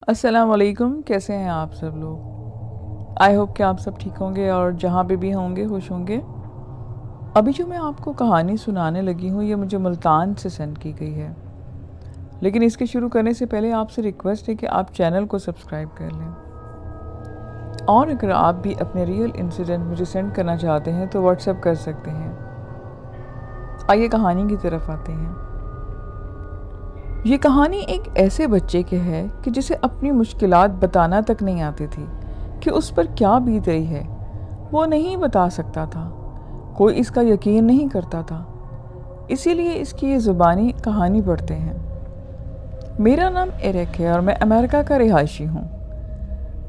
अस्सलाम वालेकुम। कैसे हैं आप सब लोग? आई होप कि आप सब ठीक होंगे और जहाँ पे भी होंगे खुश होंगे। अभी जो मैं आपको कहानी सुनाने लगी हूँ ये मुझे मुल्तान से सेंड की गई है, लेकिन इसके शुरू करने से पहले आपसे रिक्वेस्ट है कि आप चैनल को सब्सक्राइब कर लें। और अगर आप भी अपने रियल इंसिडेंट मुझे सेंड करना चाहते हैं तो व्हाट्सएप कर सकते हैं। आइए कहानी की तरफ आते हैं। ये कहानी एक ऐसे बच्चे की है कि जिसे अपनी मुश्किलात बताना तक नहीं आती थी कि उस पर क्या बीत रही है। वो नहीं बता सकता था, कोई इसका यकीन नहीं करता था, इसीलिए इसकी ये ज़ुबानी कहानी पढ़ते हैं। मेरा नाम एरिक है और मैं अमेरिका का रिहायशी हूँ।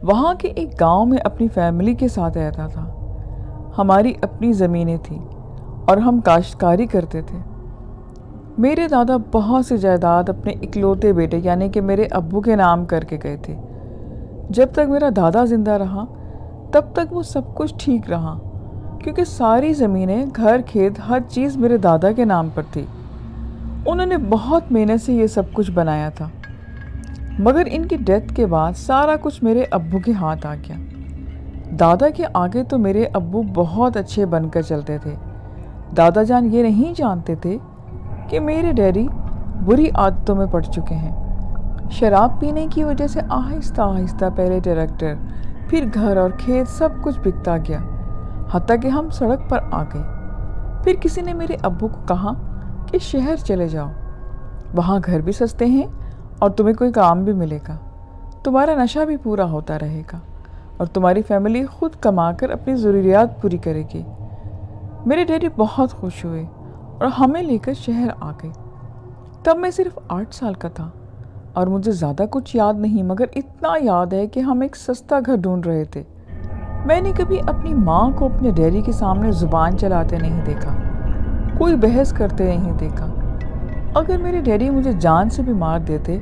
वहाँ के एक गांव में अपनी फैमिली के साथ रहता था। हमारी अपनी ज़मीनें थीं और हम काश्तकारी करते थे। मेरे दादा बहुत सी जायदाद अपने इकलौते बेटे यानी कि मेरे अब्बू के नाम करके गए थे। जब तक मेरा दादा जिंदा रहा तब तक वो सब कुछ ठीक रहा, क्योंकि सारी ज़मीनें, घर, खेत, हर चीज़ मेरे दादा के नाम पर थी। उन्होंने बहुत मेहनत से ये सब कुछ बनाया था, मगर इनकी डेथ के बाद सारा कुछ मेरे अब्बू के हाथ आ गया। दादा के आगे तो मेरे अब्बू बहुत अच्छे बनकर चलते थे। दादा जान ये नहीं जानते थे कि मेरे डैडी बुरी आदतों में पड़ चुके हैं। शराब पीने की वजह से आहिस्ता आहिस्ता पहले ट्रैक्टर, फिर घर और खेत सब कुछ बिकता गया, हत्ता कि हम सड़क पर आ गए। फिर किसी ने मेरे अब्बू को कहा कि शहर चले जाओ, वहाँ घर भी सस्ते हैं और तुम्हें कोई काम भी मिलेगा, तुम्हारा नशा भी पूरा होता रहेगा और तुम्हारी फैमिली खुद कमाकर अपनी ज़रूरियात पूरी करेगी। मेरे डैडी बहुत खुश हुए और हमें लेकर शहर आ गए। तब मैं सिर्फ 8 साल का था और मुझे ज़्यादा कुछ याद नहीं, मगर इतना याद है कि हम एक सस्ता घर ढूंढ रहे थे। मैंने कभी अपनी माँ को अपने डैडी के सामने ज़ुबान चलाते नहीं देखा, कोई बहस करते नहीं देखा। अगर मेरे डैडी मुझे जान से भी मार देते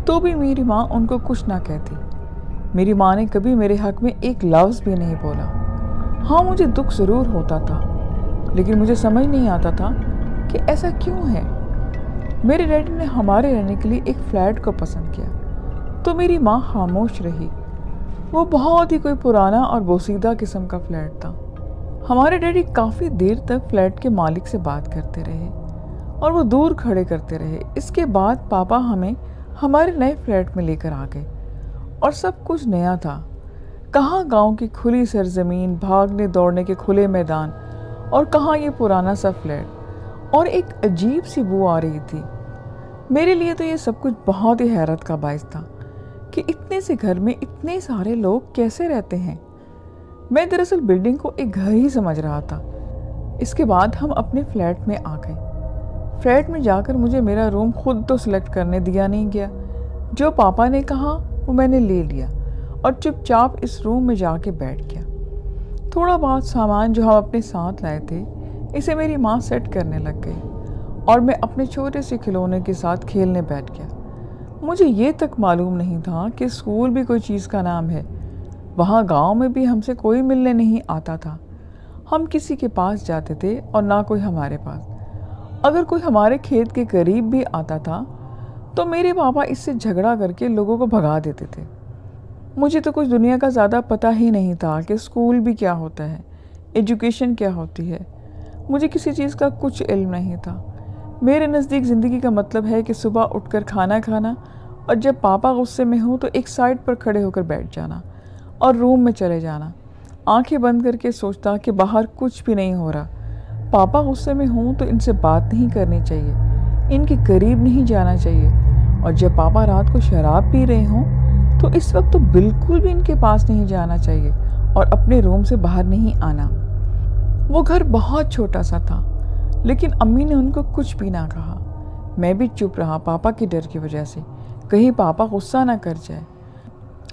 तो भी मेरी माँ उनको कुछ ना कहती। मेरी माँ ने कभी मेरे हक में एक लफ्ज़ भी नहीं बोला। हाँ, मुझे दुख ज़रूर होता था, लेकिन मुझे समझ नहीं आता था कि ऐसा क्यों है। मेरे डैडी ने हमारे रहने के लिए एक फ्लैट को पसंद किया तो मेरी माँ खामोश रही। वो बहुत ही कोई पुराना और बोसीदा किस्म का फ्लैट था। हमारे डैडी काफ़ी देर तक फ्लैट के मालिक से बात करते रहे और वो दूर खड़े करते रहे। इसके बाद पापा हमें हमारे नए फ्लैट में लेकर आ गए और सब कुछ नया था। कहाँ गांव की खुली सरजमीन, भागने दौड़ने के खुले मैदान, और कहाँ ये पुराना सा फ्लैट, और एक अजीब सी बू आ रही थी। मेरे लिए तो ये सब कुछ बहुत ही हैरत का बायस था कि इतने से घर में इतने सारे लोग कैसे रहते हैं। मैं दरअसल बिल्डिंग को एक घर ही समझ रहा था। इसके बाद हम अपने फ्लैट में आ गए। फ्लैट में जाकर मुझे मेरा रूम खुद तो सिलेक्ट करने दिया नहीं गया। जो पापा ने कहा वो मैंने ले लिया और चुपचाप इस रूम में जाके बैठ गया। थोड़ा बहुत सामान जो हम अपने साथ लाए थे इसे मेरी माँ सेट करने लग गई और मैं अपने छोटे से खिलौने के साथ खेलने बैठ गया। मुझे ये तक मालूम नहीं था कि स्कूल भी कोई चीज़ का नाम है। वहाँ गांव में भी हमसे कोई मिलने नहीं आता था। हम किसी के पास जाते थे और ना कोई हमारे पास। अगर कोई हमारे खेत के करीब भी आता था तो मेरे पापा इससे झगड़ा करके लोगों को भगा देते थे। मुझे तो कुछ दुनिया का ज़्यादा पता ही नहीं था कि स्कूल भी क्या होता है, एजुकेशन क्या होती है। मुझे किसी चीज़ का कुछ इल्म नहीं था। मेरे नज़दीक ज़िंदगी का मतलब है कि सुबह उठकर खाना खाना और जब पापा गुस्से में हो तो एक साइड पर खड़े होकर बैठ जाना और रूम में चले जाना, आंखें बंद करके सोचता कि बाहर कुछ भी नहीं हो रहा। पापा गुस्से में हों तो इनसे बात नहीं करनी चाहिए, इनके करीब नहीं जाना चाहिए, और जब पापा रात को शराब पी रहे हों तो इस वक्त तो बिल्कुल भी इनके पास नहीं जाना चाहिए और अपने रूम से बाहर नहीं आना। वो घर बहुत छोटा सा था, लेकिन अम्मी ने उनको कुछ भी ना कहा। मैं भी चुप रहा पापा के डर की वजह से, कहीं पापा गुस्सा ना कर जाए।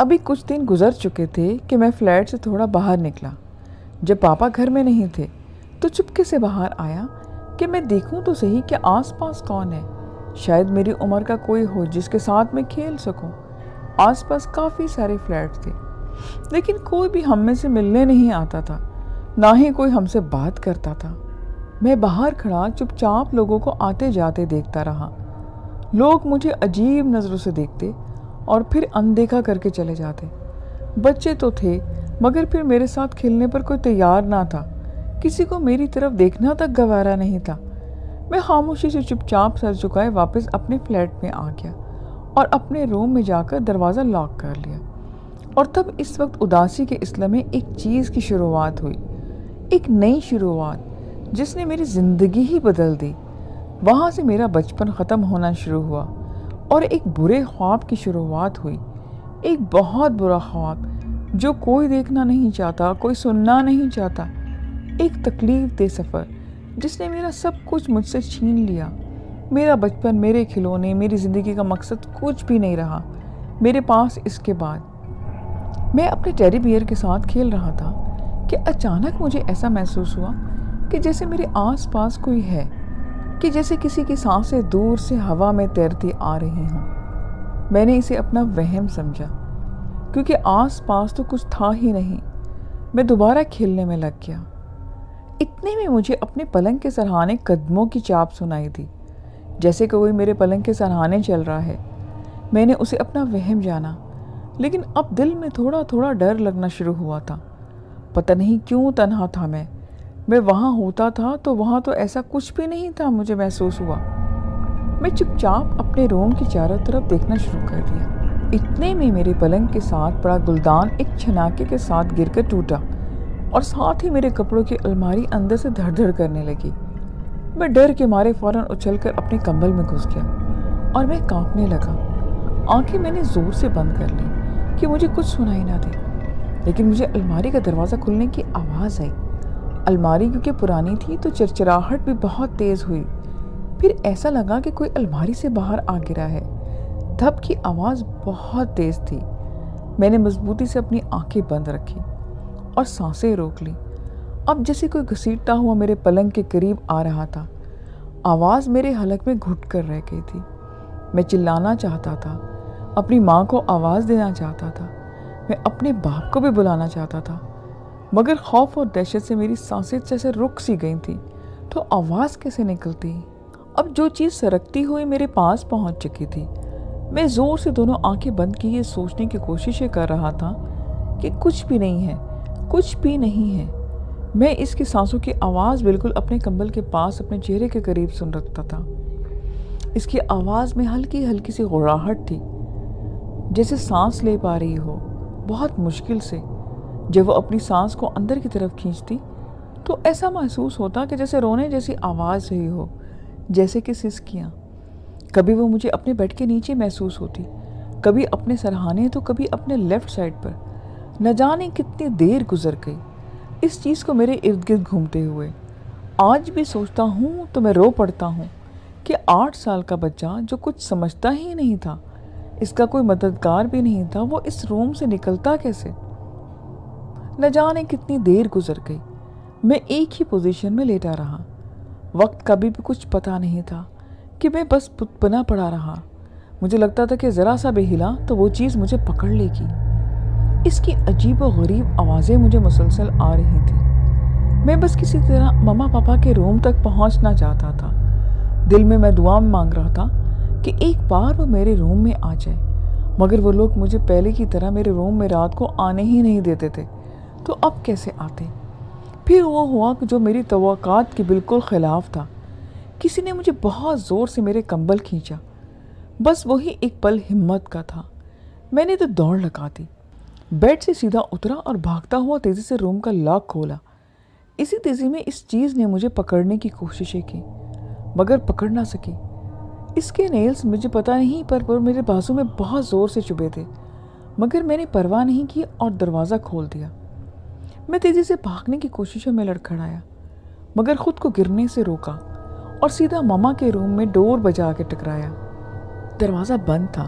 अभी कुछ दिन गुजर चुके थे कि मैं फ्लैट से थोड़ा बाहर निकला। जब पापा घर में नहीं थे तो चुपके से बाहर आया कि मैं देखूं तो सही कि आसपास कौन है। शायद मेरी उम्र का कोई हो जिसके साथ मैं खेल सकूं। आसपास काफ़ी सारे फ्लैट थे, लेकिन कोई भी हम में से मिलने नहीं आता था, ना ही कोई हमसे बात करता था। मैं बाहर खड़ा चुपचाप लोगों को आते जाते देखता रहा। लोग मुझे अजीब नज़रों से देखते और फिर अनदेखा करके चले जाते। बच्चे तो थे मगर फिर मेरे साथ खेलने पर कोई तैयार ना था, किसी को मेरी तरफ देखना तक गवारा नहीं था। मैं खामोशी से चुपचाप सर झुकाए वापस अपने फ्लैट में आ गया और अपने रूम में जाकर दरवाज़ा लॉक कर लिया। और तब इस वक्त उदासी के इस लम्हे एक चीज़ की शुरुआत हुई, एक नई शुरुआत जिसने मेरी ज़िंदगी ही बदल दी। वहाँ से मेरा बचपन ख़त्म होना शुरू हुआ और एक बुरे ख्वाब की शुरुआत हुई। एक बहुत बुरा ख्वाब जो कोई देखना नहीं चाहता, कोई सुनना नहीं चाहता। एक तकलीफ दे सफ़र जिसने मेरा सब कुछ मुझसे छीन लिया। मेरा बचपन, मेरे खिलौने, मेरी ज़िंदगी का मकसद कुछ भी नहीं रहा मेरे पास इसके बाद। मैं अपने टेडी बियर के साथ खेल रहा था कि अचानक मुझे ऐसा महसूस हुआ कि जैसे मेरे आसपास कोई है, कि जैसे किसी की सांसें दूर से हवा में तैरती आ रही हों। मैंने इसे अपना वहम समझा क्योंकि आसपास तो कुछ था ही नहीं। मैं दोबारा खेलने में लग गया। इतने में मुझे अपने पलंग के सरहाने कदमों की चाप सुनाई दी, जैसे कोई मेरे पलंग के सरहाने चल रहा है। मैंने उसे अपना वहम जाना, लेकिन अब दिल में थोड़ा थोड़ा डर लगना शुरू हुआ था। पता नहीं क्यों तन्हा था मैं वहाँ होता था तो वहाँ तो ऐसा कुछ भी नहीं था मुझे महसूस हुआ। मैं चुपचाप अपने रूम की चारों तरफ देखना शुरू कर दिया। इतने में मेरे पलंग के साथ पड़ा गुलदान एक छनाके के साथ गिरकर टूटा और साथ ही मेरे कपड़ों की अलमारी अंदर से धड़ धड़ करने लगी। मैं डर के मारे फौरन उछलकर अपने कंबल में घुस गया और मैं कांपने लगा। आंखें मैंने जोर से बंद कर ली कि मुझे कुछ सुनाई ना दे, लेकिन मुझे अलमारी का दरवाज़ा खुलने की आवाज़ आई। अलमारी क्योंकि पुरानी थी तो चिरचिराहट भी बहुत तेज़ हुई। फिर ऐसा लगा कि कोई अलमारी से बाहर आ गिरा है। धप की आवाज़ बहुत तेज़ थी। मैंने मजबूती से अपनी आंखें बंद रखी और सांसें रोक ली। अब जैसे कोई घसीटता हुआ मेरे पलंग के करीब आ रहा था। आवाज़ मेरे हलक में घुट कर रह गई थी। मैं चिल्लाना चाहता था, अपनी माँ को आवाज़ देना चाहता था, मैं अपने बाप को भी बुलाना चाहता था, मगर खौफ और दहशत से मेरी सांसें जैसे रुक सी गई थी। तो आवाज़ कैसे निकलती? अब जो चीज़ सरकती हुई मेरे पास पहुंच चुकी थी। मैं ज़ोर से दोनों आंखें बंद किए सोचने की कोशिशें कर रहा था कि कुछ भी नहीं है, कुछ भी नहीं है। मैं इसकी सांसों की आवाज़ बिल्कुल अपने कंबल के पास अपने चेहरे के करीब सुन रखता था। इसकी आवाज़ में हल्की हल्की सी गुर्राहट थी, जैसे सांस ले पा रही हो बहुत मुश्किल से। जब वो अपनी सांस को अंदर की तरफ खींचती तो ऐसा महसूस होता कि जैसे रोने जैसी आवाज़ रही हो, जैसे कि सिसकियाँ। कभी वो मुझे अपने बेड के नीचे महसूस होती, कभी अपने सरहाने तो कभी अपने लेफ्ट साइड पर। न जाने कितनी देर गुजर गई इस चीज़ को मेरे इर्द गिर्द घूमते हुए। आज भी सोचता हूँ तो मैं रो पड़ता हूँ कि 8 साल का बच्चा जो कुछ समझता ही नहीं था, इसका कोई मददगार भी नहीं था, वो इस रूम से निकलता कैसे? न जाने कितनी देर गुजर गई। मैं एक ही पोजीशन में लेटा रहा। वक्त का भी कुछ पता नहीं था कि मैं बस बना पड़ा रहा। मुझे लगता था कि ज़रा सा भी हिला तो वो चीज़ मुझे पकड़ लेगी। इसकी अजीब व गरीब आवाज़ें मुझे मुसलसल आ रही थी। मैं बस किसी तरह मम्मा पापा के रूम तक पहुंचना चाहता था। दिल में मैं दुआ मांग रहा था कि एक बार वो मेरे रूम में आ जाए, मगर वो लोग मुझे पहले की तरह मेरे रूम में रात को आने ही नहीं देते थे। तो अब कैसे आते? फिर वो हुआ कि जो मेरी तवक्कात के बिल्कुल ख़िलाफ़ था। किसी ने मुझे बहुत ज़ोर से मेरे कंबल खींचा। बस वही एक पल हिम्मत का था। मैंने तो दौड़ लगा दी, बेड से सीधा उतरा और भागता हुआ तेज़ी से रूम का लॉक खोला। इसी तेज़ी में इस चीज़ ने मुझे पकड़ने की कोशिशें की, मगर पकड़ ना सकी। इसके नेल्स मुझे पता नहीं पर मेरे बाजू में बहुत ज़ोर से चुभे थे, मगर मैंने परवाह नहीं की और दरवाज़ा खोल दिया। मैं तेज़ी से भागने की कोशिशों में लड़खड़ाया, मगर खुद को गिरने से रोका और सीधा मामा के रूम में डोर बजा के टकराया। दरवाज़ा बंद था।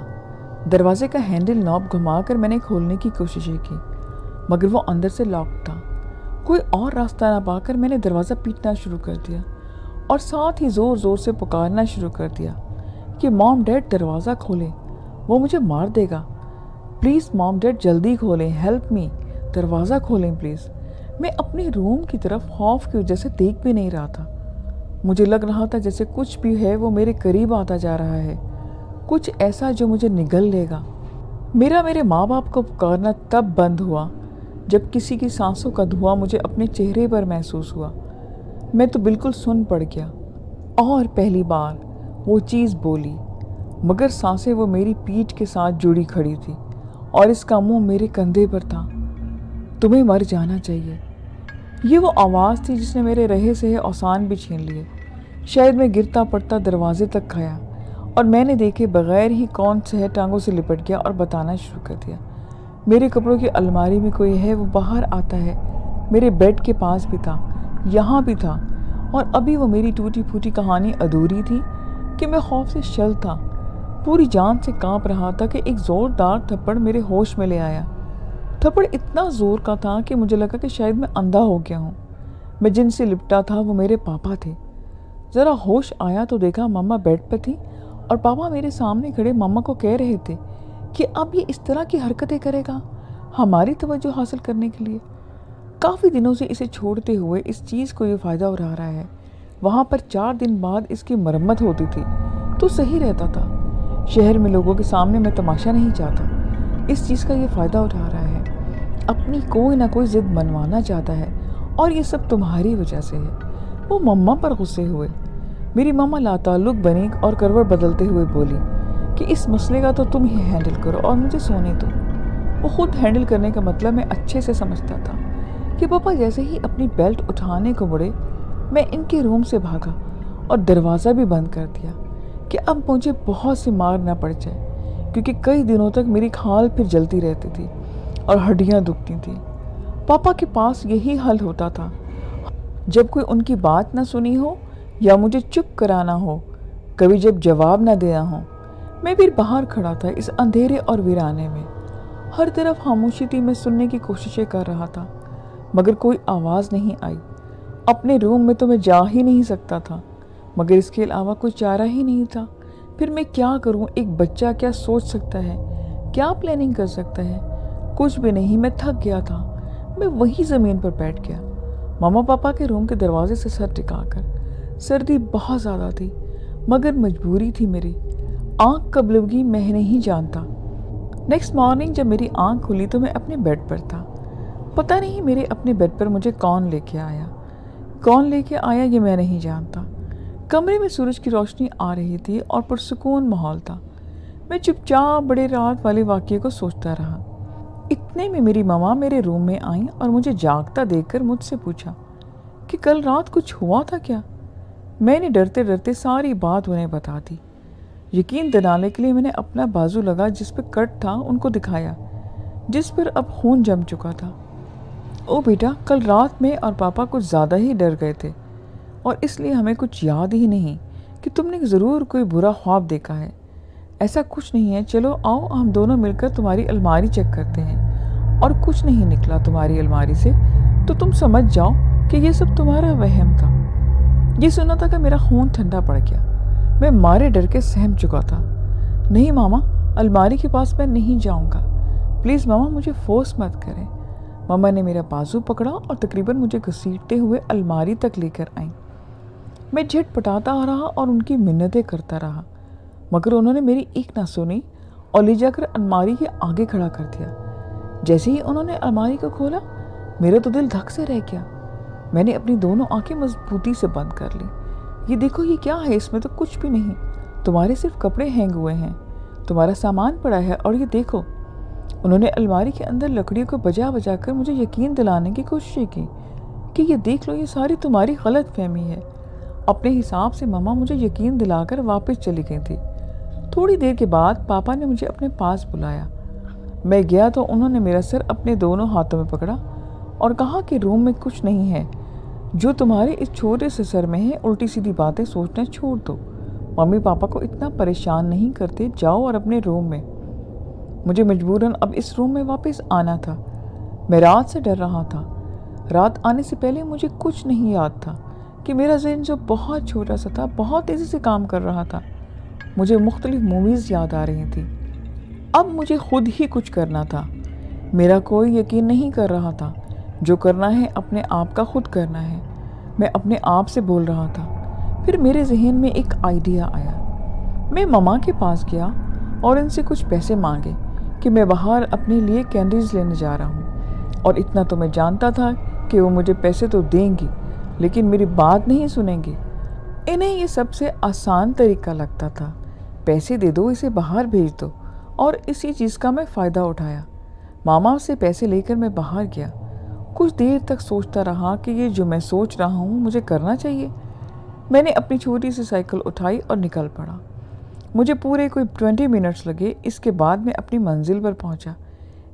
दरवाजे का हैंडल नॉब घुमाकर मैंने खोलने की कोशिशें की, मगर वो अंदर से लॉक था। कोई और रास्ता ना पाकर मैंने दरवाज़ा पीटना शुरू कर दिया और साथ ही ज़ोर ज़ोर से पुकारना शुरू कर दिया कि मॉम डैड दरवाज़ा खोलें, वो मुझे मार देगा। प्लीज़ मॉम डैड जल्दी खोलें, हेल्प मी, दरवाज़ा खोलें प्लीज़। मैं अपने रूम की तरफ खौफ की वजह से देख भी नहीं रहा था। मुझे लग रहा था जैसे कुछ भी है वो मेरे करीब आता जा रहा है, कुछ ऐसा जो मुझे निगल लेगा। मेरा मेरे माँ बाप को पुकारना तब बंद हुआ जब किसी की सांसों का धुआं मुझे अपने चेहरे पर महसूस हुआ। मैं तो बिल्कुल सुन पड़ गया और पहली बार वो चीज़ बोली, मगर सांसें वो मेरी पीठ के साथ जुड़ी खड़ी थी और इसका मुंह मेरे कंधे पर था। तुम्हें मर जाना चाहिए। ये वो आवाज़ थी जिसने मेरे रहे सहे औसान भी छीन लिए। शायद मैं गिरता पड़ता दरवाजे तक खाया और मैंने देखे बगैर ही कौन सह टांगों से लिपट गया और बताना शुरू कर दिया। मेरे कपड़ों की अलमारी में कोई है, वो बाहर आता है। मेरे बेड के पास भी था, यहाँ भी था। और अभी वो मेरी टूटी फूटी कहानी अधूरी थी कि मैं खौफ से शल था, पूरी जान से कांप रहा था कि एक ज़ोरदार थप्पड़ मेरे होश में ले आया। थप्पड़ इतना ज़ोर का था कि मुझे लगा कि शायद मैं अंधा हो गया हूँ। मैं जिनसे लिपटा था वो मेरे पापा थे। ज़रा होश आया तो देखा मम्मा बेड पर थी और पापा मेरे सामने खड़े मम्मा को कह रहे थे कि अब ये इस तरह की हरकतें करेगा हमारी तवज्जो हासिल करने के लिए। काफ़ी दिनों से इसे छोड़ते हुए इस चीज़ को ये फ़ायदा उठा रहा है। वहाँ पर 4 दिन बाद इसकी मरम्मत होती थी तो सही रहता था। शहर में लोगों के सामने मैं तमाशा नहीं चाहता। इस चीज़ का ये फ़ायदा उठा रहा है, अपनी कोई ना कोई ज़िद मनवाना चाहता है और ये सब तुम्हारी वजह से है। वो मम्मा पर गुस्से हुए। मेरी मम्मा लाताल्लुक बनी और करवट बदलते हुए बोली कि इस मसले का तो तुम ही हैंडल करो और मुझे सोने दो। वो खुद हैंडल करने का मतलब मैं अच्छे से समझता था कि पापा जैसे ही अपनी बेल्ट उठाने को मुड़े, मैं इनके रूम से भागा और दरवाज़ा भी बंद कर दिया कि अब मुझे बहुत सी मार ना पड़ जाए, क्योंकि कई दिनों तक मेरी खाल फिर जलती रहती थी और हड्डियाँ दुखती थी। पापा के पास यही हल होता था, जब कोई उनकी बात ना सुनी हो या मुझे चुप कराना हो, कभी जब जवाब ना देना हो। मैं फिर बाहर खड़ा था इस अंधेरे और वीराने में। हर तरफ खामोशी थी। मैं सुनने की कोशिशें कर रहा था मगर कोई आवाज़ नहीं आई। अपने रूम में तो मैं जा ही नहीं सकता था, मगर इसके अलावा कोई चारा ही नहीं था। फिर मैं क्या करूं? एक बच्चा क्या सोच सकता है, क्या प्लानिंग कर सकता है? कुछ भी नहीं। मैं थक गया था। मैं वहीं ज़मीन पर बैठ गया, मामा पापा के रूम के दरवाजे से सर टिकाकर। सर्दी बहुत ज़्यादा थी मगर मजबूरी थी मेरी। आँख कब लगी मैं नहीं जानता। नेक्स्ट मॉर्निंग जब मेरी आँख खुली तो मैं अपने बेड पर था। पता नहीं मेरे अपने बेड पर मुझे कौन लेके आया ये मैं नहीं जानता। कमरे में सूरज की रोशनी आ रही थी और पुरसुकून माहौल था। मैं चुपचाप बड़े रात वाले वाक़ये को सोचता रहा। इतने में मेरी मम्मा मेरे रूम में आई और मुझे जागता देखकर मुझसे पूछा कि कल रात कुछ हुआ था क्या। मैंने डरते डरते सारी बात उन्हें बता दी। यकीन दिलाने के लिए मैंने अपना बाजू लगा जिस पर कट था उनको दिखाया, जिस पर अब खून जम चुका था। ओ बेटा, कल रात में और पापा कुछ ज़्यादा ही डर गए थे और इसलिए हमें कुछ याद ही नहीं कि तुमने ज़रूर कोई बुरा ख्वाब देखा है। ऐसा कुछ नहीं है। चलो आओ हम दोनों मिलकर तुम्हारी अलमारी चेक करते हैं। और कुछ नहीं निकला तुम्हारी अलमारी से तो तुम समझ जाओ कि ये सब तुम्हारा वहम था। ये सुना था कि मेरा खून ठंडा पड़ गया। मैं मारे डर के सहम चुका था। नहीं मामा, अलमारी के पास मैं नहीं जाऊंगा। प्लीज़ मामा, मुझे फोर्स मत करें। मामा ने मेरा बाजू पकड़ा और तकरीबन मुझे घसीटते हुए अलमारी तक लेकर आई। मैं झटपटाता रहा और उनकी मिन्नतें करता रहा, मगर उन्होंने मेरी एक ना सुनी और ले जाकर अलमारी के आगे खड़ा कर दिया। जैसे ही उन्होंने अलमारी को खोला, मेरा तो दिल धक से रह गया। मैंने अपनी दोनों आंखें मजबूती से बंद कर ली। ये देखो, ये क्या है? इसमें तो कुछ भी नहीं। तुम्हारे सिर्फ कपड़े हैंग हुए हैं, तुम्हारा सामान पड़ा है। और ये देखो, उन्होंने अलमारी के अंदर लकड़ियों को बजा बजा कर मुझे यकीन दिलाने की कोशिश की कि ये देख लो, ये सारी तुम्हारी गलत फहमी है। अपने हिसाब से मम्मा मुझे यकीन दिलाकर वापस चली गई थी। थोड़ी देर के बाद पापा ने मुझे अपने पास बुलाया। मैं गया तो उन्होंने मेरा सर अपने दोनों हाथों में पकड़ा और कहा कि रूम में कुछ नहीं है जो तुम्हारे इस छोटे से सर में है। उल्टी सीधी बातें सोचना छोड़ दो। मम्मी पापा को इतना परेशान नहीं करते। जाओ और अपने रूम में। मुझे मजबूरन अब इस रूम में वापस आना था। मैं रात से डर रहा था। रात आने से पहले मुझे कुछ नहीं याद था कि मेरा ज़हन जो बहुत छोटा सा था, बहुत तेज़ी से काम कर रहा था। मुझे मुख्तलिफ मूवीज़ याद आ रही थी। अब मुझे खुद ही कुछ करना था। मेरा कोई यकीन नहीं कर रहा था। जो करना है अपने आप का खुद करना है। मैं अपने आप से बोल रहा था। फिर मेरे जहन में एक आइडिया आया। मैं मम्मा के पास गया और इनसे कुछ पैसे मांगे कि मैं बाहर अपने लिए कैंडीज लेने जा रहा हूँ, और इतना तो मैं जानता था कि वो मुझे पैसे तो देंगी लेकिन मेरी बात नहीं सुनेंगी। इन्हें ये सबसे आसान तरीका लगता था, पैसे दे दो, इसे बाहर भेज दो, और इसी चीज़ का मैं फ़ायदा उठाया। मामा से पैसे लेकर मैं बाहर गया। कुछ देर तक सोचता रहा कि ये जो मैं सोच रहा हूँ मुझे करना चाहिए। मैंने अपनी छोटी सी साइकिल उठाई और निकल पड़ा। मुझे पूरे कोई 20 मिनट्स लगे। इसके बाद मैं अपनी मंजिल पर पहुँचा।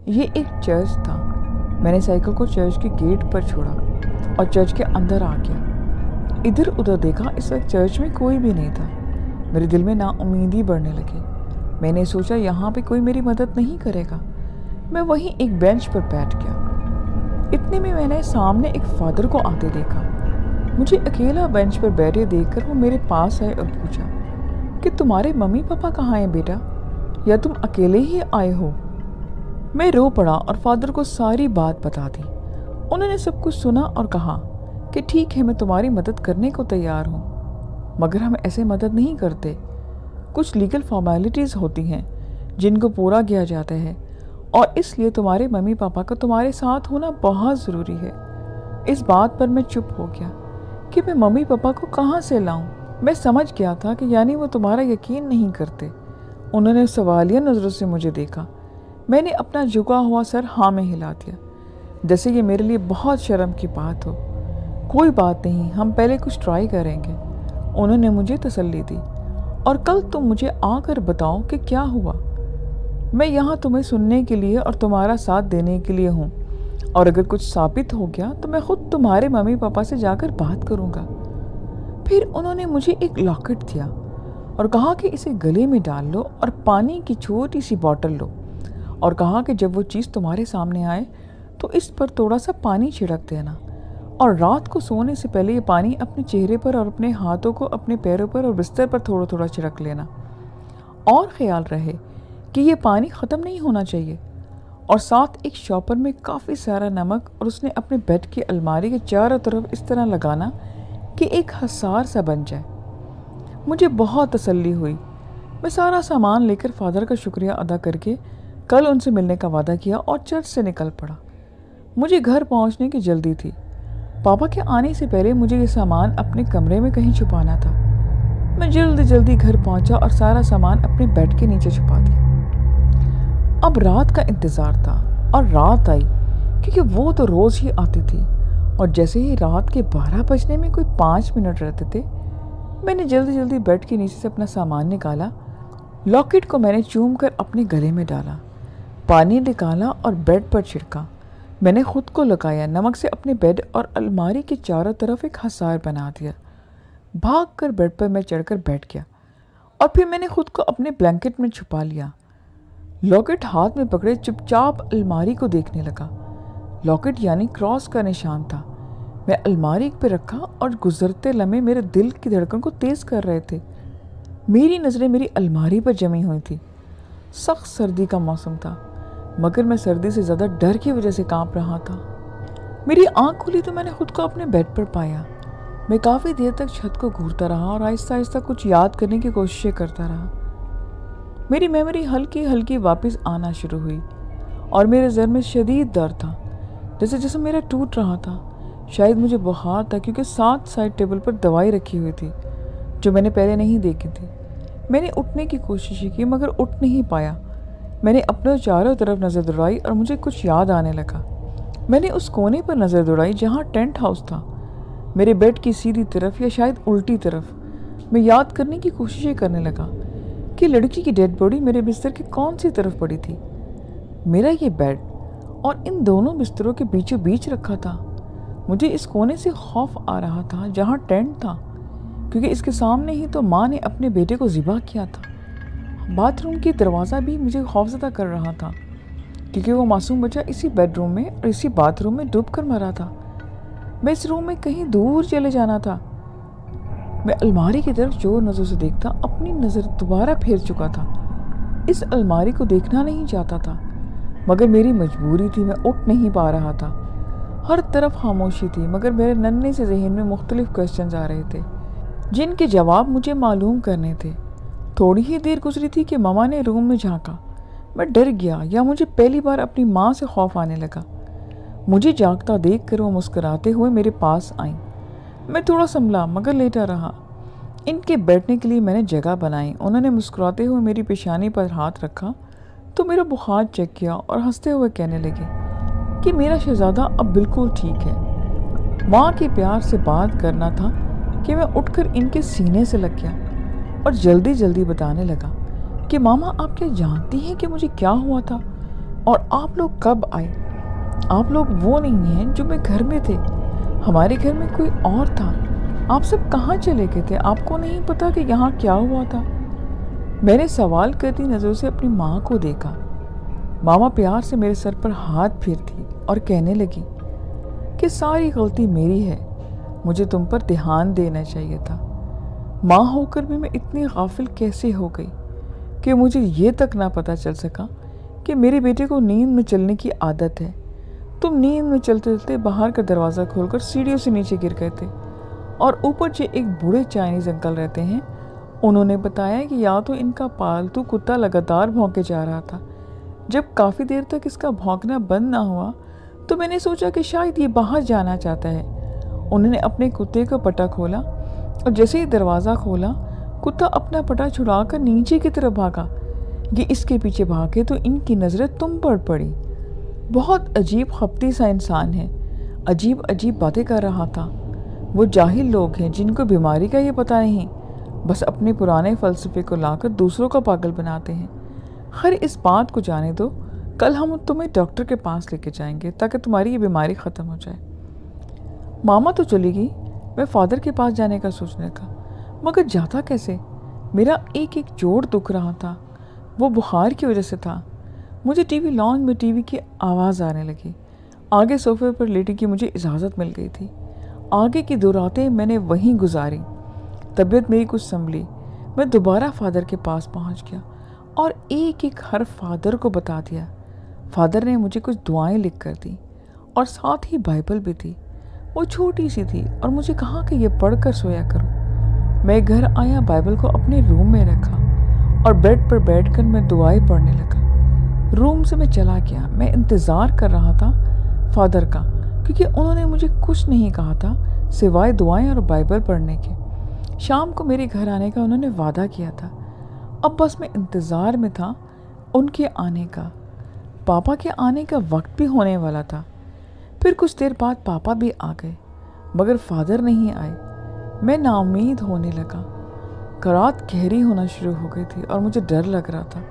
ये एक चर्च था। मैंने साइकिल को चर्च के गेट पर छोड़ा और चर्च के अंदर आ गया। इधर उधर देखा, इस वक्त चर्च में कोई भी नहीं था। मेरे दिल में नाउम्मीदी बढ़ने लगी। मैंने सोचा यहाँ पे कोई मेरी मदद नहीं करेगा। मैं वहीं एक बेंच पर बैठ गया। इतने में मैंने सामने एक फादर को आते देखा। मुझे अकेला बेंच पर बैठे देखकर वो मेरे पास आए और पूछा कि तुम्हारे मम्मी पापा कहाँ हैं बेटा, या तुम अकेले ही आए हो? मैं रो पड़ा और फादर को सारी बात बता दी। उन्होंने सब कुछ सुना और कहा कि ठीक है, मैं तुम्हारी मदद करने को तैयार हूँ, मगर हम ऐसे मदद नहीं करते। कुछ लीगल फॉर्मेलिटीज़ होती हैं जिनको पूरा किया जाता है, और इसलिए तुम्हारे मम्मी पापा का तुम्हारे साथ होना बहुत ज़रूरी है। इस बात पर मैं चुप हो गया कि मैं मम्मी पापा को कहाँ से लाऊं। मैं समझ गया था कि यानी वो तुम्हारा यकीन नहीं करते। उन्होंने सवालिया नज़रों से मुझे देखा। मैंने अपना झुका हुआ सर हाँ में हिला दिया, जैसे ये मेरे लिए बहुत शर्म की बात हो। कोई बात नहीं, हम पहले कुछ ट्राई करेंगे, उन्होंने मुझे तसल्ली दी, और कल तुम मुझे आकर बताओ कि क्या हुआ। मैं यहाँ तुम्हें सुनने के लिए और तुम्हारा साथ देने के लिए हूँ, और अगर कुछ साबित हो गया तो मैं खुद तुम्हारे मम्मी पापा से जाकर बात करूँगा। फिर उन्होंने मुझे एक लॉकेट दिया और कहा कि इसे गले में डाल लो और पानी की छोटी सी बॉटल लो, और कहा कि जब वो चीज़ तुम्हारे सामने आए तो इस पर थोड़ा सा पानी छिड़क देना, और रात को सोने से पहले ये पानी अपने चेहरे पर और अपने हाथों को अपने पैरों पर और बिस्तर पर थोड़ा थोड़ा छिड़क लेना, और ख्याल रहे कि ये पानी ख़त्म नहीं होना चाहिए। और साथ एक शॉपर में काफ़ी सारा नमक, और उसने अपने बेड की अलमारी के चारों तरफ इस तरह लगाना कि एक हसार सा बन जाए। मुझे बहुत तसल्ली हुई। मैं सारा सामान लेकर फादर का शुक्रिया अदा करके कल उनसे मिलने का वादा किया और चर्च से निकल पड़ा। मुझे घर पहुंचने की जल्दी थी। पापा के आने से पहले मुझे ये सामान अपने कमरे में कहीं छुपाना था। मैं जल्दी जल्दी घर पहुंचा और सारा सामान अपने बेड के नीचे छुपा दिया। अब रात का इंतज़ार था, और रात आई क्योंकि वो तो रोज़ ही आती थी, और जैसे ही रात के 12 बजने में कोई 5 मिनट रहते थे, मैंने जल्दी जल्दी बेड के नीचे से अपना सामान निकाला। लॉकेट को मैंने चूम कर अपने गले में डाला, पानी निकाला और बेड पर छिड़का। मैंने खुद को लगाया, नमक से अपने बेड और अलमारी के चारों तरफ एक हसार बना दिया। भाग कर बेड पर मैं चढ़कर बैठ गया, और फिर मैंने खुद को अपने ब्लैंकेट में छुपा लिया। लॉकेट हाथ में पकड़े चुपचाप अलमारी को देखने लगा। लॉकेट यानी क्रॉस का निशान था। मैं अलमारी पे रखा और गुजरते लम्हे मेरे दिल की धड़कन को तेज़ कर रहे थे। मेरी नज़रें मेरी अलमारी पर जमी हुई थी। सख्त सर्दी का मौसम था, मगर मैं सर्दी से ज़्यादा डर की वजह से कांप रहा था। मेरी आंख खुली तो मैंने खुद को अपने बेड पर पाया। मैं काफ़ी देर तक छत को घूरता रहा और आहिस्ता आहिस्ता कुछ याद करने की कोशिशें करता रहा। मेरी मेमोरी हल्की हल्की वापस आना शुरू हुई, और मेरे सर में शदीद दर्द था, जैसे जिसम मेरा टूट रहा था। शायद मुझे बुखार था, क्योंकि साथ साइड टेबल पर दवाई रखी हुई थी जो मैंने पहले नहीं देखी थी। मैंने उठने की कोशिश की, मगर उठ नहीं पाया। मैंने अपने चारों तरफ नज़र दौड़ाई और मुझे कुछ याद आने लगा। मैंने उस कोने पर नज़र दौड़ाई जहाँ टेंट हाउस था, मेरे बेड की सीधी तरफ या शायद उल्टी तरफ। मैं याद करने की कोशिशें करने लगा कि लड़की की डेड बॉडी मेरे बिस्तर के कौन सी तरफ पड़ी थी। मेरा ये बेड और इन दोनों बिस्तरों के बीचों बीच रखा था। मुझे इस कोने से खौफ आ रहा था जहाँ टेंट था, क्योंकि इसके सामने ही तो माँ ने अपने बेटे को ज़िबा किया था। बाथरूम की दरवाज़ा भी मुझे खौफज़दा कर रहा था, क्योंकि वो मासूम बच्चा इसी बेडरूम में और इसी बाथरूम में डूब कर मरा था। मैं इस रूम में कहीं दूर चले जाना था। मैं अलमारी की तरफ जोर नज़र से देखता, अपनी नज़र दोबारा फेर चुका था। इस अलमारी को देखना नहीं चाहता था, मगर मेरी मजबूरी थी। मैं उठ नहीं पा रहा था। हर तरफ खामोशी थी, मगर मेरे नन्हे से जहन में मुख्तलिफ क्वेश्चंस आ रहे थे जिनके जवाब मुझे मालूम करने थे। थोड़ी ही देर गुजरी थी कि मामा ने रूम में झांका। मैं डर गया या मुझे पहली बार अपनी माँ से खौफ आने लगा। मुझे जागता देखकर वो मुस्कुराते हुए मेरे पास आई। मैं थोड़ा संभला मगर लेटा रहा। इनके बैठने के लिए मैंने जगह बनाई। उन्होंने मुस्कुराते हुए मेरी पेशानी पर हाथ रखा तो मेरा बुखार चेक किया और हंसते हुए कहने लगे कि मेरा शहजादा अब बिल्कुल ठीक है। माँ के प्यार से बात करना था कि मैं उठकर इनके सीने से लग गया और जल्दी जल्दी बताने लगा कि मामा आप क्या जानती हैं कि मुझे क्या हुआ था और आप लोग कब आए। आप लोग वो नहीं हैं जो मैं घर में थे, हमारे घर में कोई और था। आप सब कहाँ चले गए थे, आपको नहीं पता कि यहाँ क्या हुआ था। मैंने सवाल करती नज़रों से अपनी माँ को देखा। मामा प्यार से मेरे सर पर हाथ फेरती और कहने लगी कि सारी गलती मेरी है, मुझे तुम पर ध्यान देना चाहिए था। माँ होकर भी मैं इतनी गाफिल कैसे हो गई कि मुझे ये तक ना पता चल सका कि मेरे बेटे को नींद में चलने की आदत है। तुम नींद में चलते चलते बाहर का दरवाज़ा खोलकर सीढ़ियों से नीचे गिर गए थे और ऊपर जो एक बूढ़े चाइनीज अंकल रहते हैं उन्होंने बताया कि या तो इनका पालतू कुत्ता लगातार भौंके जा रहा था। जब काफ़ी देर तक इसका भौंकना बंद ना हुआ तो मैंने सोचा कि शायद ये बाहर जाना चाहता है। उन्होंने अपने कुत्ते का पटा खोला और जैसे ही दरवाज़ा खोला कुत्ता अपना पटा छुड़ाकर नीचे की तरफ भागा। ये इसके पीछे भागे तो इनकी नज़रें तुम पर पड़ी। बहुत अजीब खपती सा इंसान है, अजीब अजीब बातें कर रहा था। वो जाहिल लोग हैं जिनको बीमारी का ये पता नहीं, बस अपने पुराने फ़लसफ़े को लाकर दूसरों का पागल बनाते हैं। खैर इस बात को जाने दो, कल हम तुम्हें डॉक्टर के पास लेके जाएंगे ताकि तुम्हारी ये बीमारी ख़त्म हो जाए। मामा तो चली गई। मैं फादर के पास जाने का सोचने लगा, मगर जाता कैसे। मेरा एक एक जोड़ दुख रहा था, वो बुखार की वजह से था। मुझे टीवी लॉन्च में टीवी की आवाज़ आने लगी। आगे सोफे पर लेटने की मुझे इजाज़त मिल गई थी। आगे की 2 रातें मैंने वहीं गुजारी। तबीयत मेरी कुछ संभली। मैं दोबारा फादर के पास पहुंच गया और एक एक हर्फ फादर को बता दिया। फादर ने मुझे कुछ दुआएं लिख कर दी और साथ ही बाइबल भी थी। वो छोटी सी थी और मुझे कहा कि ये पढ़ कर सोया करो। मैं घर आया, बाइबल को अपने रूम में रखा और बेड पर बैठकर मैं दुआएं पढ़ने लगा। रूम से मैं चला गया। मैं इंतज़ार कर रहा था फादर का, क्योंकि उन्होंने मुझे कुछ नहीं कहा था सिवाय दुआएं और बाइबल पढ़ने के। शाम को मेरे घर आने का उन्होंने वादा किया था। अब बस मैं इंतज़ार में था उनके आने का। पापा के आने का वक्त भी होने वाला था। फिर कुछ देर बाद पापा भी आ गए, मगर फादर नहीं आए। मैं नाउम्मीद होने लगा। रात गहरी होना शुरू हो गई थी और मुझे डर लग रहा था।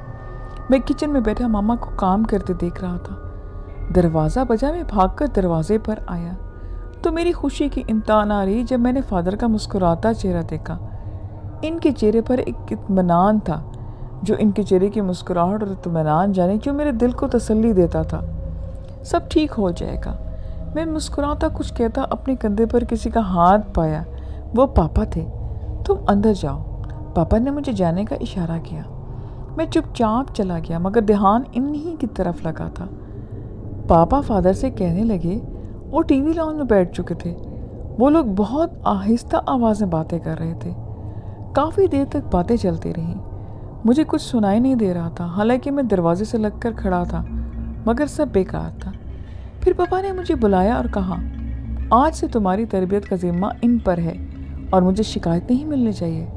मैं किचन में बैठा मामा को काम करते देख रहा था। दरवाज़ा बजा। मैं भागकर दरवाजे पर आया तो मेरी खुशी की इंतहा ना रही जब मैंने फादर का मुस्कुराता चेहरा देखा। इनके चेहरे पर एक इत्मीनान था, जो इनके चेहरे की मुस्कुराहट और इत्मीनान जाने क्यों मेरे दिल को तसल्ली देता था। सब ठीक हो जाएगा। मैं मुस्कुराता कुछ कहता अपने कंधे पर किसी का हाथ पाया। वो पापा थे। तुम अंदर जाओ, पापा ने मुझे जाने का इशारा किया। मैं चुपचाप चला गया, मगर ध्यान इन्हीं की तरफ लगा था। पापा फादर से कहने लगे, वो टीवी लॉन्च में बैठ चुके थे। वो लोग बहुत आहिस्ता आवाज़ में बातें कर रहे थे। काफ़ी देर तक बातें चलती रहीं। मुझे कुछ सुनाई नहीं दे रहा था, हालांकि मैं दरवाजे से लगकर खड़ा था, मगर सब बेकार था। फिर पापा ने मुझे बुलाया और कहा, आज से तुम्हारी तरबियत का जिम्मा इन पर है और मुझे शिकायत नहीं मिलनी चाहिए।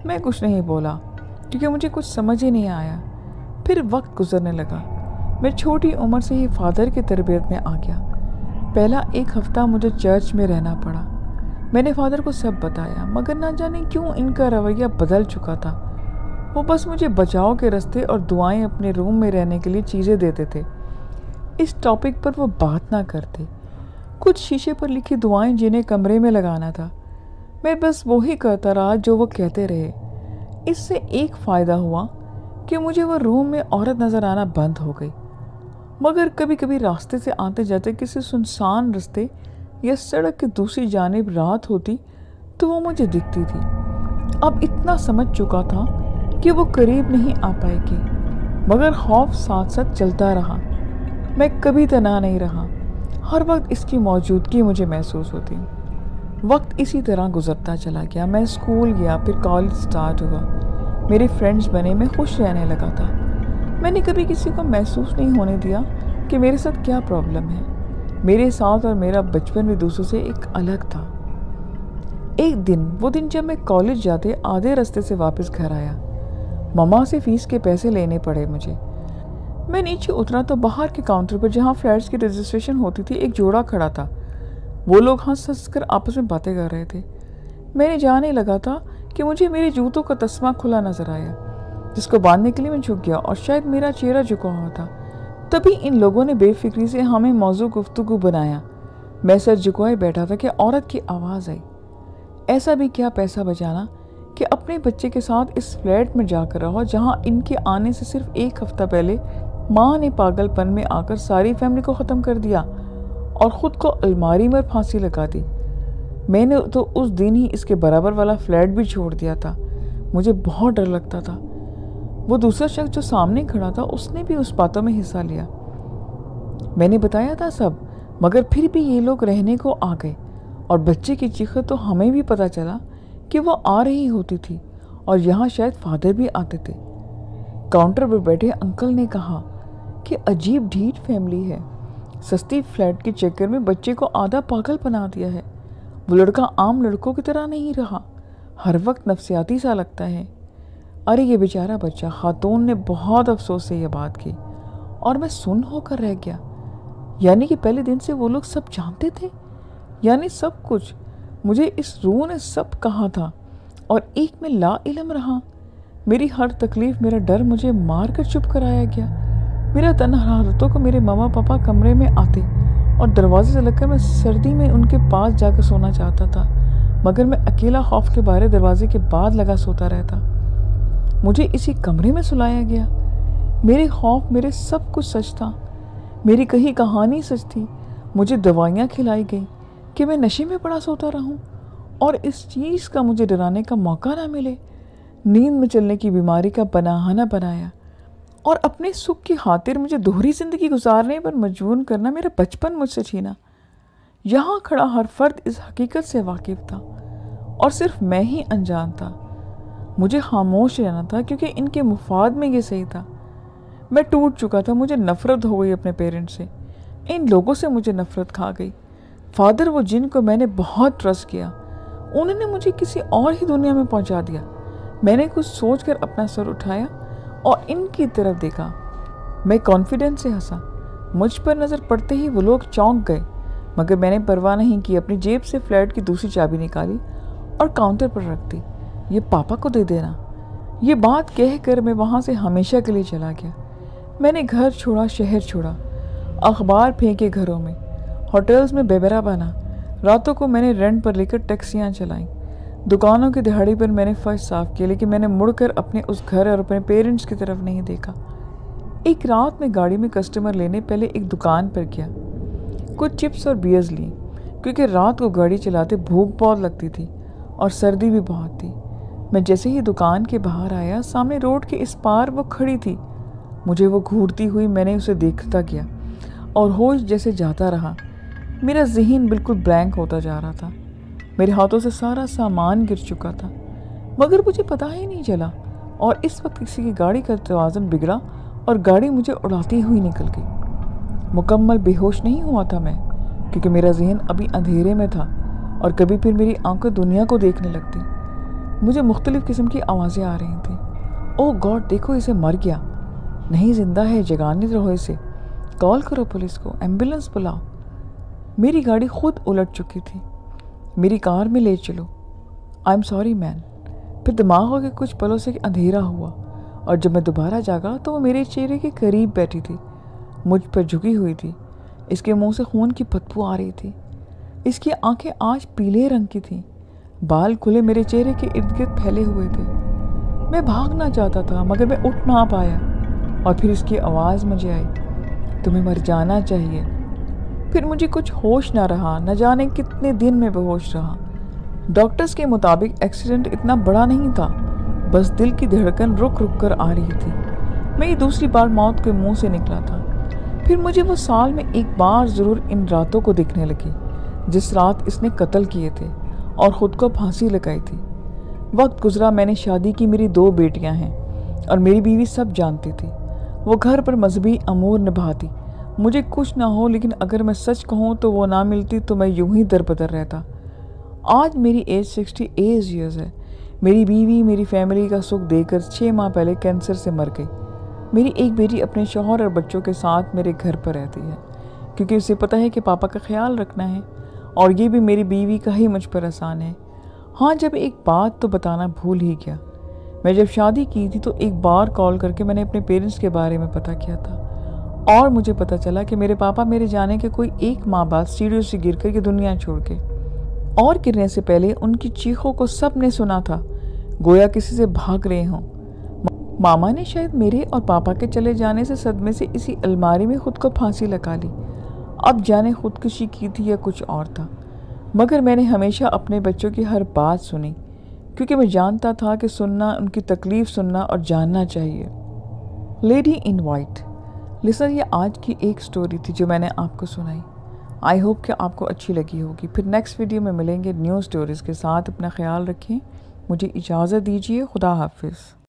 मैं कुछ नहीं बोला क्योंकि मुझे कुछ समझ ही नहीं आया। फिर वक्त गुजरने लगा। मैं छोटी उम्र से ही फादर की तरबियत में आ गया। पहला 1 हफ्ता मुझे चर्च में रहना पड़ा। मैंने फादर को सब बताया, मगर ना जाने क्यों इनका रवैया बदल चुका था। वो बस मुझे बचाव के रास्ते और दुआएं अपने रूम में रहने के लिए चीज़ें देते थे। इस टॉपिक पर वो बात ना करते। कुछ शीशे पर लिखी दुआएं जिन्हें कमरे में लगाना था, मैं बस वही करता रहा जो वो कहते रहे। इससे एक फ़ायदा हुआ कि मुझे वो रूम में औरत नज़र आना बंद हो गई, मगर कभी कभी रास्ते से आते जाते किसी सुनसान रास्ते या सड़क की दूसरी जानिब रात होती तो वो मुझे दिखती थी। अब इतना समझ चुका था कि वो करीब नहीं आ पाएगी, मगर खौफ साथ साथ चलता रहा। मैं कभी तनाव नहीं रहा। हर वक्त इसकी मौजूदगी मुझे महसूस होती। वक्त इसी तरह गुजरता चला गया। मैं स्कूल गया, फिर कॉलेज स्टार्ट हुआ, मेरे फ्रेंड्स बने, मैं खुश रहने लगा था। मैंने कभी किसी को महसूस नहीं होने दिया कि मेरे साथ क्या प्रॉब्लम है। मेरे साथ और मेरा बचपन भी दूसरों से एक अलग था। एक दिन, वो दिन जब मैं कॉलेज जाते आधे रास्ते से वापस घर आया। मम्मा से फीस के पैसे लेने पड़े मुझे। मैं नीचे उतरा तो बाहर के काउंटर पर जहाँ फ्लैट्स की रजिस्ट्रेशन होती थी, एक जोड़ा खड़ा था। वो लोग हंस हंस कर आपस में बातें कर रहे थे। मैंने जाने लगा था कि मुझे मेरे जूतों का तस्मा खुला नजर आया, जिसको बांधने के लिए मैं झुक गया और शायद मेरा चेहरा झुका हुआ था। तभी इन लोगों ने बेफिक्री से हमें मौजू गुफ्तगू बनाया। मैं सर झुकाए बैठा था कि औरत की आवाज़ आई, ऐसा भी क्या पैसा बचाना कि अपने बच्चे के साथ इस फ्लैट में जाकर रहो जहां इनके आने से सिर्फ एक हफ्ता पहले माँ ने पागलपन में आकर सारी फैमिली को ख़त्म कर दिया और ख़ुद को अलमारी में फांसी लगा दी। मैंने तो उस दिन ही इसके बराबर वाला फ्लैट भी छोड़ दिया था। मुझे बहुत डर लगता था। वो दूसरा शख्स जो सामने खड़ा था, उसने भी उस बातों में हिस्सा लिया। मैंने बताया था सब, मगर फिर भी ये लोग रहने को आ गए और बच्चे की चीख तो हमें भी पता चला कि वो आ रही होती थी और यहाँ शायद फादर भी आते थे। काउंटर पर बैठे अंकल ने कहा कि अजीब ढीठ फैमिली है, सस्ती फ्लैट के चक्कर में बच्चे को आधा पागल बना दिया है। वो लड़का आम लड़कों की तरह नहीं रहा, हर वक्त नफसियाती सा लगता है। अरे ये बेचारा बच्चा, खातून ने बहुत अफसोस से यह बात की और मैं सुन होकर रह गया। यानी कि पहले दिन से वो लोग सब जानते थे, यानी सब कुछ। मुझे इस रूह ने सब कहा था और एक में ला इल्म रहा। मेरी हर तकलीफ, मेरा डर मुझे मार कर चुप कराया गया। मेरा तन्हा रातों को मेरे मामा पापा कमरे में आते और दरवाजे से लगकर मैं सर्दी में उनके पास जाकर सोना चाहता था, मगर मैं अकेला खौफ के बारे दरवाजे के बाद लगा सोता रहता। मुझे इसी कमरे में सुलाया गया। मेरे खौफ, मेरे सब कुछ सच था। मेरी कही कहानी सच थी। मुझे दवाइयाँ खिलाई गई कि मैं नशे में पड़ा सोता रहूं और इस चीज़ का मुझे डराने का मौका ना मिले। नींद में चलने की बीमारी का बहाना बनाया और अपने सुख की खातिर मुझे दोहरी जिंदगी गुजारने पर मजबूर करना मेरा बचपन मुझसे छीना। यहाँ खड़ा हर फर्द इस हकीकत से वाकिफ था और सिर्फ मैं ही अनजान था। मुझे खामोश रहना था क्योंकि इनके मुफाद में ये सही था। मैं टूट चुका था। मुझे नफरत हो गई अपने पेरेंट्स से। इन लोगों से मुझे नफरत खा गई। फादर, वो जिनको मैंने बहुत ट्रस्ट किया, उन्होंने मुझे किसी और ही दुनिया में पहुंचा दिया। मैंने कुछ सोचकर अपना सर उठाया और इनकी तरफ देखा। मैं कॉन्फिडेंस से हंसा। मुझ पर नज़र पड़ते ही वो लोग चौंक गए, मगर मैंने परवाह नहीं की। अपनी जेब से फ्लैट की दूसरी चाबी निकाली और काउंटर पर रख दी। ये पापा को दे देना। ये बात कहकर मैं वहाँ से हमेशा के लिए चला गया। मैंने घर छोड़ा, शहर छोड़ा, अखबार फेंके घरों में, होटल्स में बेबरा बना। रातों को मैंने रेंट पर लेकर टैक्सियाँ चलाईं। दुकानों की दिहाड़ी पर मैंने फर्श साफ किया, लेकिन मैंने मुड़कर अपने उस घर और अपने पेरेंट्स की तरफ नहीं देखा। एक रात में गाड़ी में कस्टमर लेने पहले एक दुकान पर गया। कुछ चिप्स और बियर्स ली, क्योंकि रात को गाड़ी चलाते भूख बहुत लगती थी और सर्दी भी बहुत थी। मैं जैसे ही दुकान के बाहर आया, सामने रोड के इस पार वो खड़ी थी। मुझे वो घूरती हुई, मैंने उसे देखता गया और होश जैसे जाता रहा। मेरा ज़हन बिल्कुल ब्लैंक होता जा रहा था। मेरे हाथों से सारा सामान गिर चुका था, मगर मुझे पता ही नहीं चला। और इस वक्त किसी की गाड़ी का तवाज़ुन बिगड़ा और गाड़ी मुझे उड़ाती हुई निकल गई। मुकम्मल बेहोश नहीं हुआ था मैं, क्योंकि मेरा जहन अभी अंधेरे में था और कभी फिर मेरी आंखें दुनिया को देखने लगती। मुझे मुख्तलिफ़ किस्म की आवाज़ें आ रही थी। ओह गॉड, देखो इसे मर गया, नहीं जिंदा है, जगाने रहो इसे, कॉल करो पुलिस को, एम्बुलेंस बुलाओ। मेरी गाड़ी खुद उलट चुकी थी। मेरी कार में ले चलो, आई एम सॉरी मैन। फिर दिमाग के कुछ पलों से अंधेरा हुआ और जब मैं दोबारा जागा तो वो मेरे चेहरे के करीब बैठी थी, मुझ पर झुकी हुई थी। इसके मुंह से खून की बदबू आ रही थी। इसकी आंखें आज पीले रंग की थीं। बाल खुले मेरे चेहरे के इर्द गिर्द फैले हुए थे। मैं भागना चाहता था, मगर मैं उठ ना पाया। और फिर इसकी आवाज़ मुझे आई, तुम्हें मर जाना चाहिए। फिर मुझे कुछ होश ना रहा। न जाने कितने दिन में बेहोश रहा। डॉक्टर्स के मुताबिक एक्सीडेंट इतना बड़ा नहीं था, बस दिल की धड़कन रुक रुक कर आ रही थी। मैं ये दूसरी बार मौत के मुंह से निकला था। फिर मुझे वो साल में एक बार ज़रूर इन रातों को दिखने लगी, जिस रात इसने कत्ल किए थे और ख़ुद को फांसी लगाई थी। वक्त गुजरा, मैंने शादी की, मेरी 2 बेटियां हैं और मेरी बीवी सब जानती थी। वो घर पर मजहबी अमूर निभाती। मुझे कुछ ना हो, लेकिन अगर मैं सच कहूँ तो वो ना मिलती तो मैं यूं ही दर-बदर रहता। आज मेरी एज 68 ईयर्स है। मेरी बीवी मेरी फैमिली का सुख देकर 6 माह पहले कैंसर से मर गई। मेरी एक बेटी अपने शौहर और बच्चों के साथ मेरे घर पर रहती है, क्योंकि उसे पता है कि पापा का ख्याल रखना है, और ये भी मेरी बीवी का ही मुझ पर एहसान है। हाँ, जब एक बात तो बताना भूल ही गया। मैं जब शादी की थी तो एक बार कॉल करके मैंने अपने पेरेंट्स के बारे में पता किया था, और मुझे पता चला कि मेरे पापा मेरे जाने के कोई 1 माह बाद सीढ़ियों से गिरकर ये दुनिया छोड़ के, और गिरने से पहले उनकी चीखों को सब ने सुना था, गोया किसी से भाग रहे हों। मामा ने शायद मेरे और पापा के चले जाने से सदमे से इसी अलमारी में खुद को फांसी लगा ली। अब जाने खुदकुशी की थी या कुछ और था, मगर मैंने हमेशा अपने बच्चों की हर बात सुनी, क्योंकि मैं जानता था कि सुनना, उनकी तकलीफ़ सुनना और जानना चाहिए। Lady in white. लिसन, ये आज की एक स्टोरी थी जो मैंने आपको सुनाई। आई होप कि आपको अच्छी लगी होगी। फिर नेक्स्ट वीडियो में मिलेंगे न्यू स्टोरीज़ के साथ। अपना ख्याल रखें। मुझे इजाज़त दीजिए। खुदा हाफिज़।